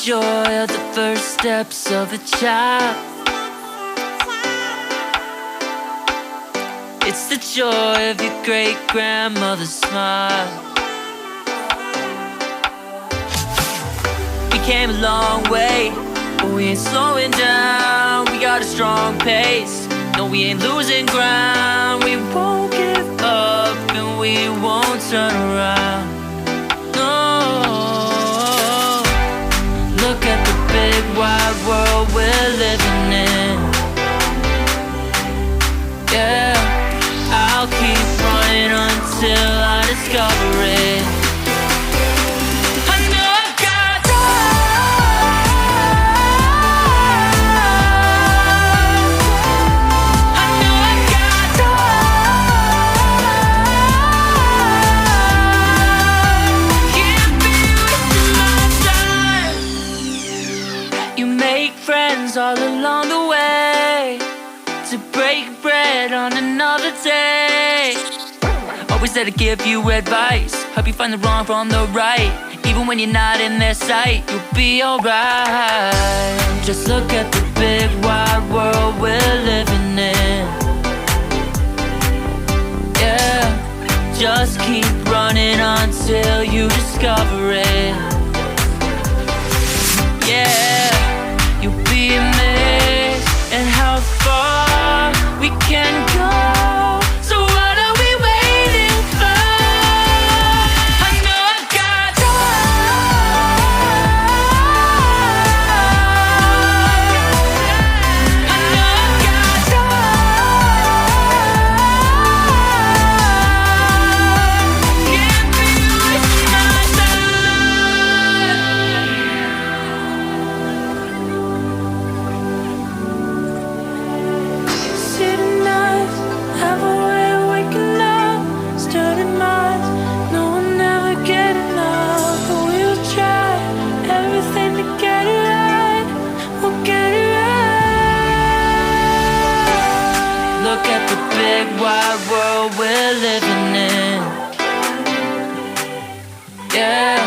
joy of the first steps of a child. It's the joy of your great-grandmother's smile. We came a long way, but we ain't slowing down. We got a strong pace, no, we ain't losing ground. We won't give up and we won't turn around. No, look at the big wide world we're living in. Yeah, I'll keep running until I discover it. I know I've got I know I've got can't be wasting my time. You make friends all along the way, to break bread on another day. Always there to give you advice, help you find the wrong from the right. Even when you're not in their sight, you'll be alright. Just look at the big wide world we're living in. Yeah, just keep running until you discover it. Yeah, you'll be amazed at how far we can go. So what are we waiting for? I know I've got I know I've got can't be wasting my time. City nights have a way of waking up, starting minds, no one ever get enough. But we'll try everything to get it right. We'll get it right. Look at the big wide world we're living in. Yeah,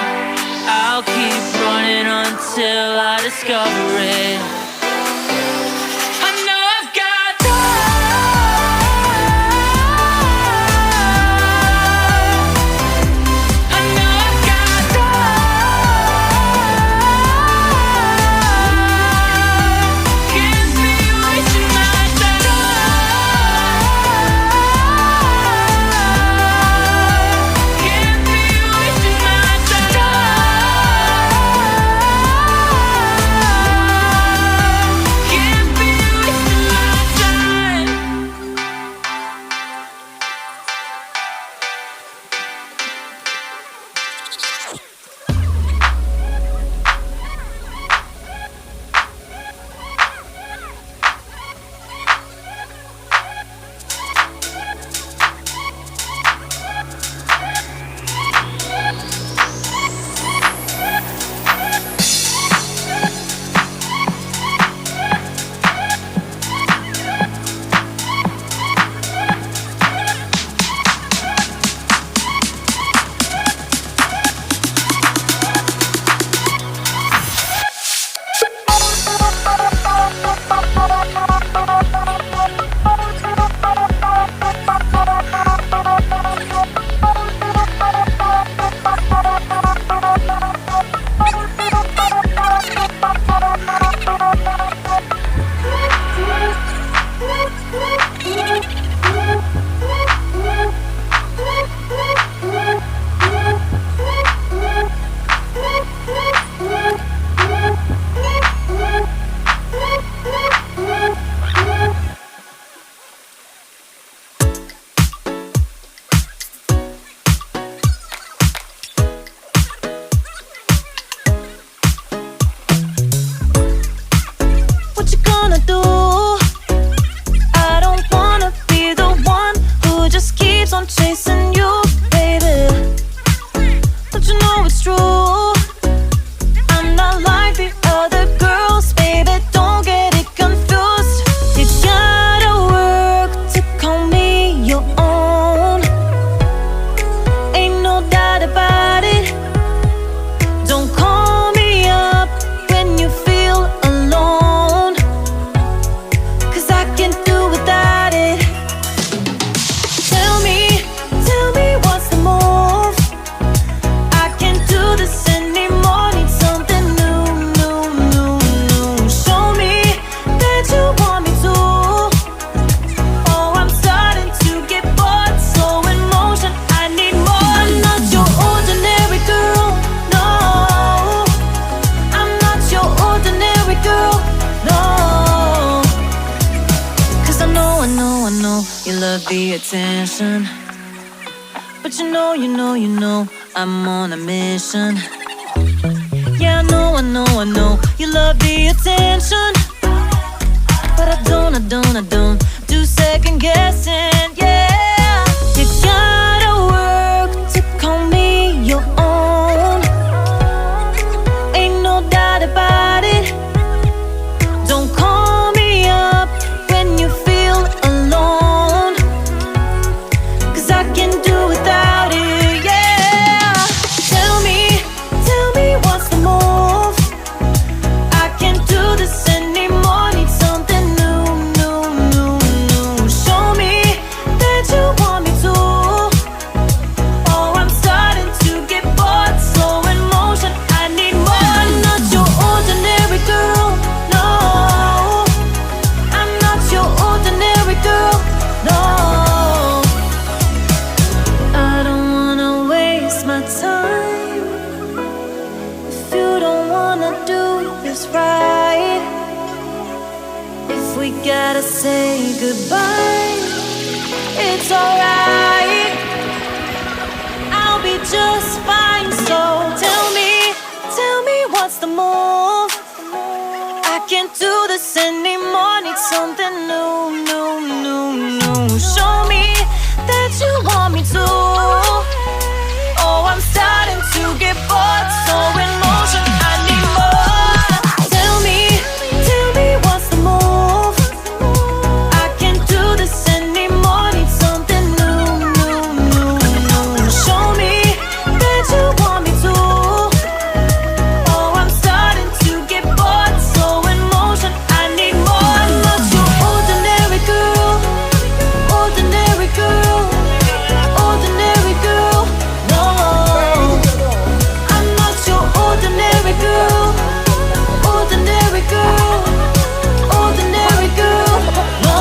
I'll keep running until I discover it. I know I've got I know I've got can't be wasting my time. Can't be wasting my time. Can't be wasting my time. What you gonna do? I don't wanna be the one who just keeps on chasing you, baby. Don't you know it's true? I'm not like the other girls, baby. Don't get it confused. You gotta work to call me your own. Ain't no doubt about it. Don't call me up attention. But you know, I'm on a mission. Yeah, I know, you love the attention. But I don't do second guessing, yeah. You gotta work to call me your own. Ain't no doubt about it. Don't call me up when you feel alone, 'cause I can do without it, yeah. Tell me what's the move. I can't do this anymore, need something new. Show me that you want me to. Oh, I'm starting to get bored, slow in motion, I need more. I'm not your ordinary girl, no. I'm not your ordinary girl, no. I don't wanna waste my time if you don't wanna do this right. If we gotta say goodbye, it's alright. I'll be just fine. So tell me what's the move. I can't do this anymore, need something new. Show me that you want me to. Oh, I'm starting to get bored, so in motion, I need more. Tell me what's the move. I can't do this anymore, need something new. Show me that you want me to. Oh, I'm starting to get bored, so in motion, I need more. I'm not your ordinary girl, ordinary girl, ordinary girl, no. I'm not your ordinary girl, ordinary girl, ordinary girl, no.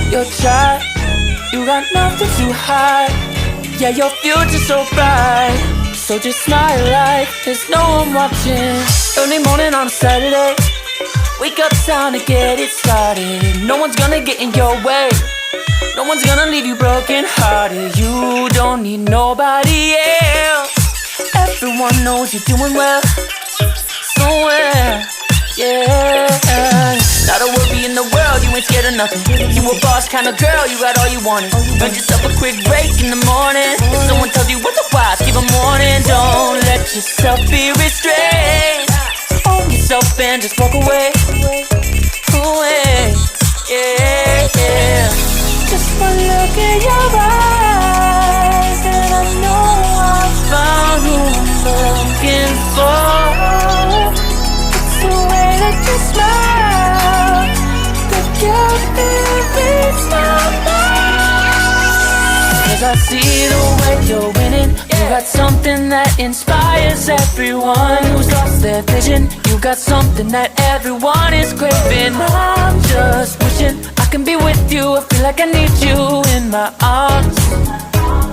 Your child, you got nothing to hide. Yeah, your future's so bright. So just smile like there's no one watching. Early morning on a Saturday, wake up time to get it started. No one's gonna get in your way, no one's gonna leave you broken hearted. You don't need nobody else. Everyone knows you're doing well somewhere, yeah. Not a worry in the world, you ain't scared of nothing. You a boss kind of girl, you got all you wanted. Earn yourself a quick break in the morning. If someone tells you otherwise, give 'em warning. Don't let yourself be restrained. Own yourself and just walk away. Away, yeah. Just one look in your eyes, and I know I found who I'm looking for. It's the way that you smile that got me reach my mind. 'Cause I see the way you're winning. You got something that inspires everyone who's lost their vision. You got something that everyone is craving. I'm just wishing I can be with you. I feel like I need you in my arms.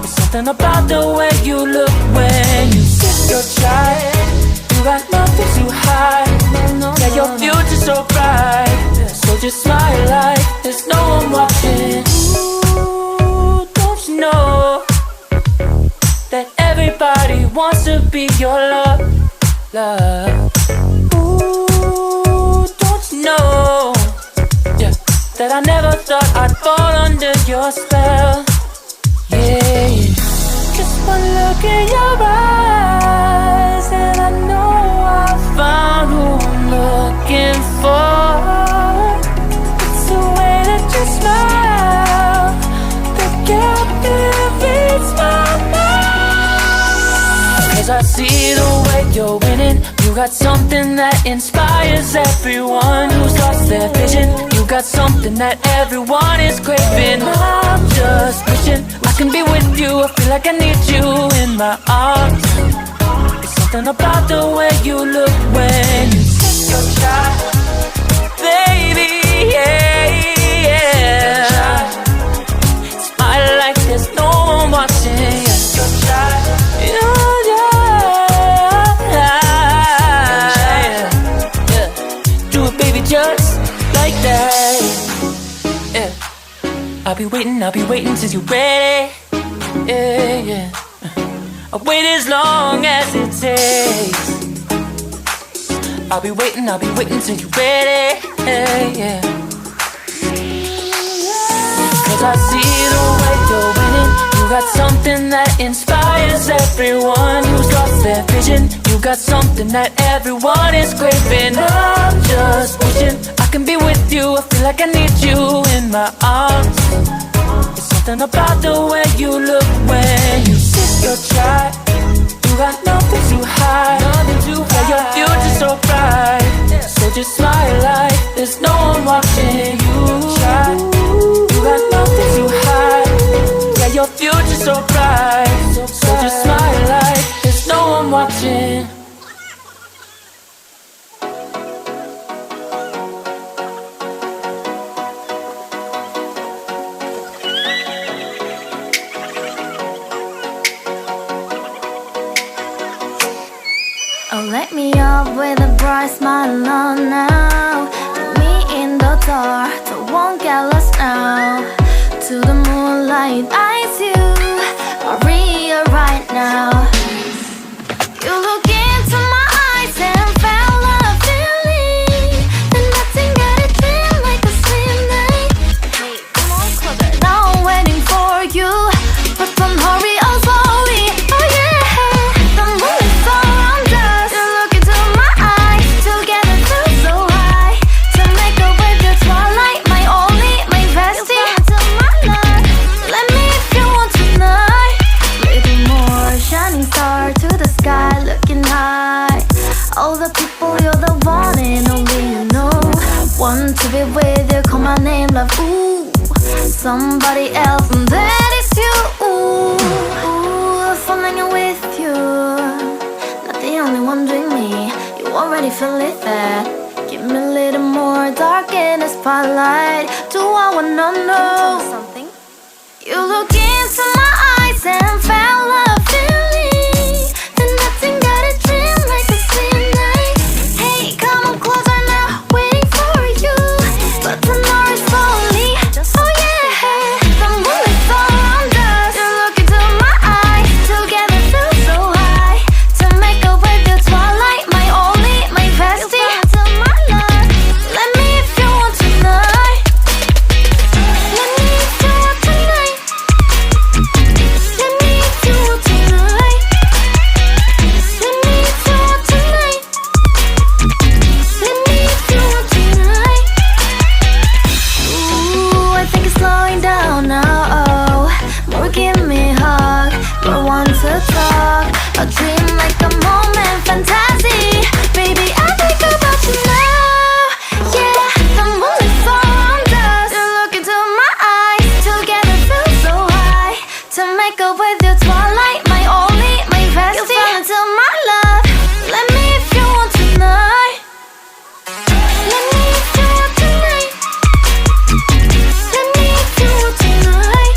There's something about the way you look when you sit your child. You got nothing to hide. Yeah, your future's so bright. So So just smile like there's no one watching. Ooh, don't you know that everybody wants to be your love, love. Ooh, don't you know, yeah, that I never thought I'd fall under your spell. Yeah, yeah. Just one look in your eyes and I know I found who I'm looking for. It's the way that you smile that captivates my mind. 'Cause I see the way you're winning. You got something that inspires everyone who's lost their vision. You got something that everyone is craving. I'm just wishing I can be with you. I feel like I need you in my arms. There's something about the way you look when you sit your child, baby, yeah, yeah. Smile like there's no one watching. Sit your child, yeah, yeah. Do it, baby, just like that. Yeah. I'll be waiting till you're ready. Yeah, yeah. I'll wait as long as it takes. I'll be waiting till you're ready. Yeah, yeah. 'Cause I see the way you're winning. You got something that inspires everyone who's lost their vision. You got something that everyone is craving. I'm just wishing I can be with you. I feel like I need you in my arms. There's something about the way you look when you sit your child. You got nothing to hide. Yeah, your future's so bright. So just smile like there's no one watching you. You got nothing to hide. Yeah, your future's so bright. So just smile like there's no one watching. Oh, let me up with a bright smile on now. Put me in the dark, so won't get lost now. To the moonlight, eyes you, Maria right now. You look into my eyes and felt a feeling. Then nothing got a dream like a slim night. Hey, come on, closer. Now I'm waiting for you, but don't hurry, oh slowly. Oh yeah, the moon is around us. You look into my eyes, together feel so high. To make up with the twilight, my only, my bestie. Into my life, let me if you want tonight. Little more shining star to the sky, looking high. All the people, you're the one and only you know. Want to be with you, call my name, love. Ooh, somebody else, and that is you. Ooh, falling in with you. Not the only one doing me. You already feel it there. Give me a little more dark in the spotlight. Do I wanna know something? You look into my eyes and felt a feeling. Then nothing got a dream like a slim night. Hey, come on closer now, waiting for you. But the night is slowly. Oh yeah, the moon is around us. You look into my eyes, together feel so high. To make up with the twilight, my only, my bestie. Into my life, let me if you want tonight. Let me if you want tonight. Let me if you want tonight. Let me if you want tonight. Let me if you want tonight. Ooh, I think it's slowing down now. Oh, more give me a hug, more want to talk. A dream like a moment, fantasy. Baby, I think about you now. Yeah, the moon is around us. You look into my eyes, together feel so high. To make up with your twilight, my only, my bestie. You fell into my love. Let me if you want tonight. Let me if you want tonight. Let me if you want tonight.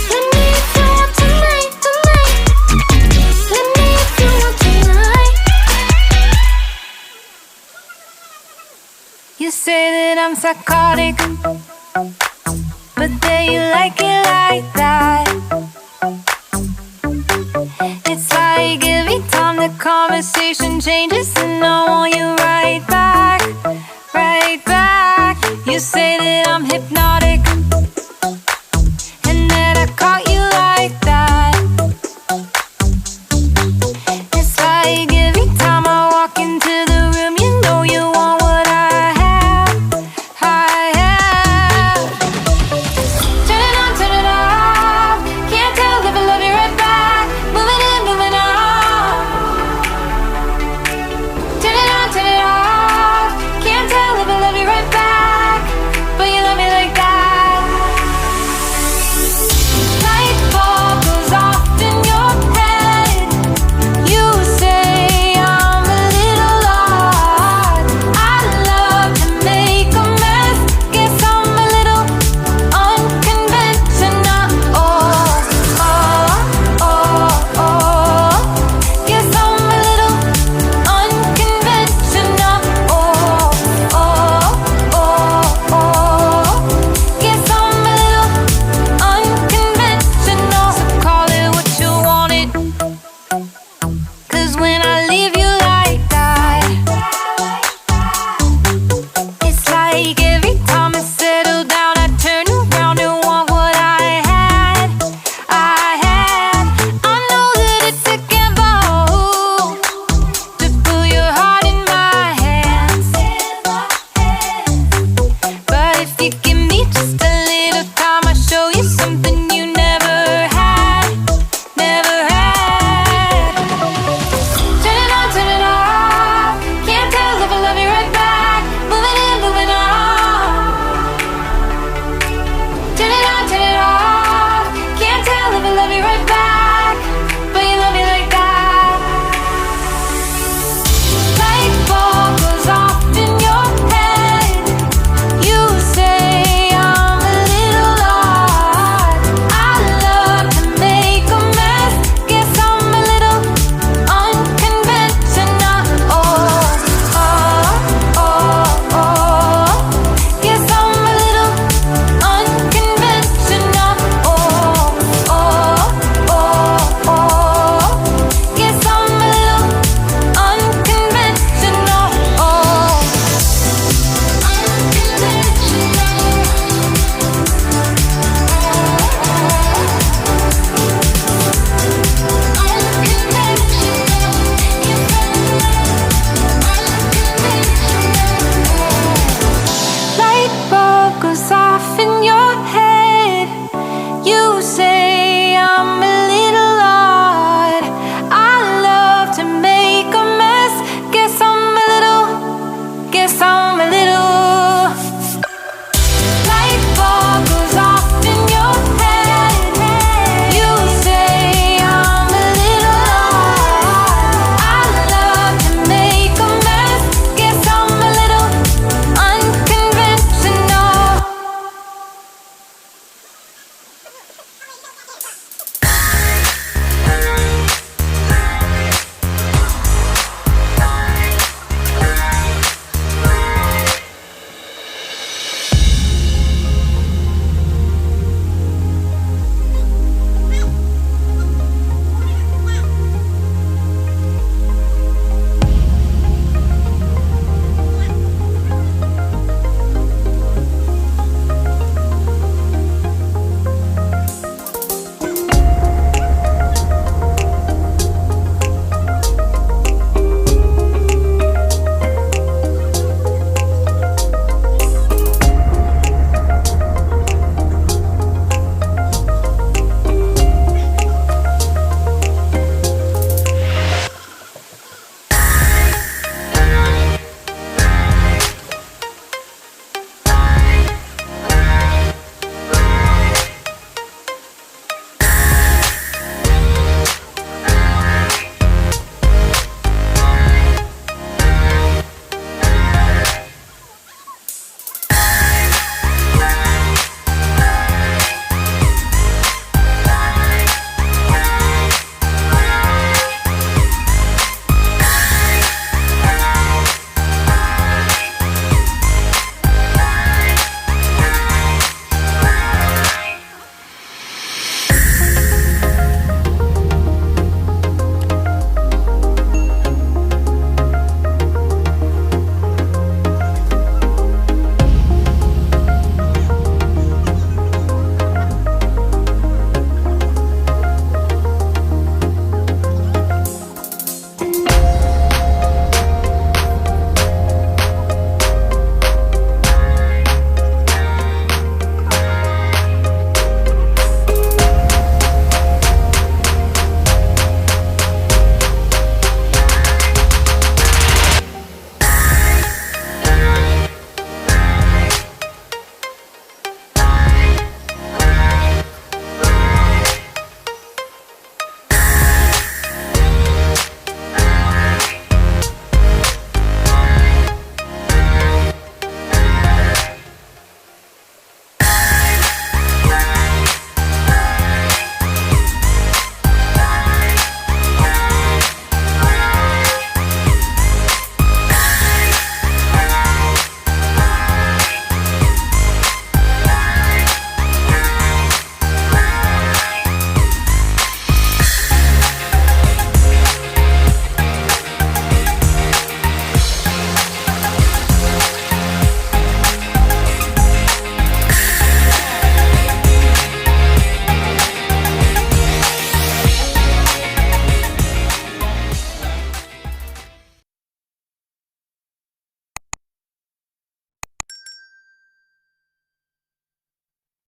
Let me if you want tonight, tonight. Let me if you want tonight. I'm psychotic, but there you like it like that. It's like every time the conversation changes, and I want you right back, right back. You say that I'm hypnotic,